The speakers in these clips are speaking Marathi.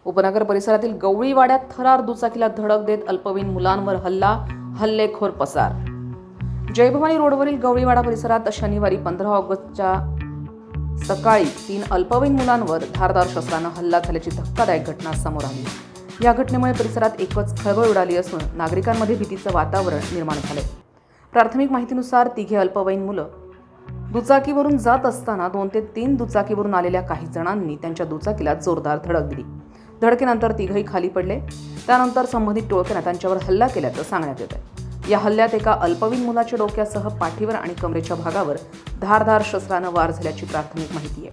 उपनगर परिसरातील गवळीवाड्यात थरार दुचाकीला धडक देत अल्पवयीन मुलांवर हल्लेखोर पसार। जयभवानी रोडवरील गवळीवाडा परिसरात शनिवारी 15 ऑगस्टच्या सकाळी 3 अल्पवयीन मुलांवर धारदार शस्त्रानं हल्ला झाल्याची धक्कादायक घटना समोर आली। या घटनेमुळे परिसरात एकच खळबळ उडाली असून नागरिकांमध्ये भीतीचं वातावरण निर्माण झाले। प्राथमिक माहितीनुसार तिघे अल्पवयीन मुलं दुचाकीवरून जात असताना 2 ते 3 दुचाकीवरून आलेल्या काही जणांनी त्यांच्या दुचाकीला जोरदार धडक दिली। धडकेनंतर तिघही खाली पडले। त्यानंतर संबंधित टोळक्याने त्यांच्यावर हल्ला केल्याचं सांगण्यात येत आहे। या हल्ल्यात एका अल्पवयीन मुलाच्या डोक्यासह पाठीवर आणि कमरेच्या भागावर धारदार शस्त्रानं वार झाल्याची प्राथमिक माहिती आहे।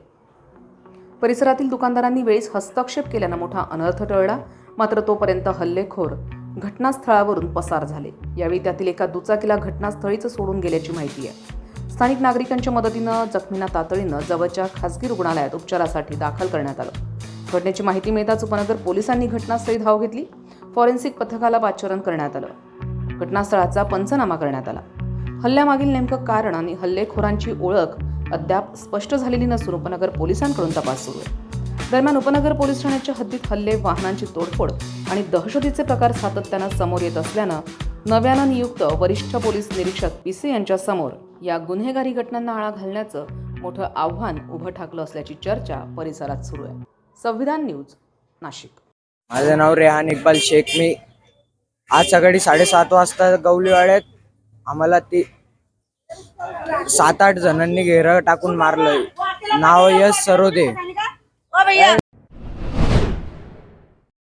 परिसरातील दुकानदारांनी वेळीच हस्तक्षेप केल्यानं मोठा अनर्थ टळला, मात्र तोपर्यंत हल्लेखोर घटनास्थळावरून पसार झाले। यावेळी त्यातील एका दुचाकीला घटनास्थळीच सोडून गेल्याची माहिती आहे। स्थानिक नागरिकांच्या मदतीनं जखमींना तातडीनं जवळच्या खासगी रुग्णालयात उपचारासाठी दाखल करण्यात आलं। घटनेची माहिती मिळताच उपनगर पोलिसांनी घटनास्थळी धाव घेतली। फॉरेन्सिक पथकाला पाचारण करण्यात आलं। घटनास्थळाचा पंचनामा करण्यात आला। हल्ल्यामागील नेमकं कारण आणि हल्लेखोरांची ओळख अद्याप स्पष्ट झालेली नसून उपनगर पोलिसांकडून तपास सुरू आहे। दरम्यान उपनगर पोलीस ठाण्याच्या हद्दीत हल्ले, वाहनांची तोडफोड आणि दहशतीचे प्रकार सातत्यानं समोर येत असल्यानं नव्यानं नियुक्त वरिष्ठ पोलीस निरीक्षक PC यांच्या समोर या गुन्हेगारी घटनांना आळा घालण्याचं मोठं आव्हान उभं ठाकलं असल्याची चर्चा परिसरात सुरू आहे। संविधान न्यूज, नाशिक। माझं नाव रेहान इक्बाल शेख। मी आज सकाळी 7:30 वाजता गवळीवाड्यात आम्हाला 7-8 जणांनी घेरं टाकून मारलं। नाव यश सरोदे।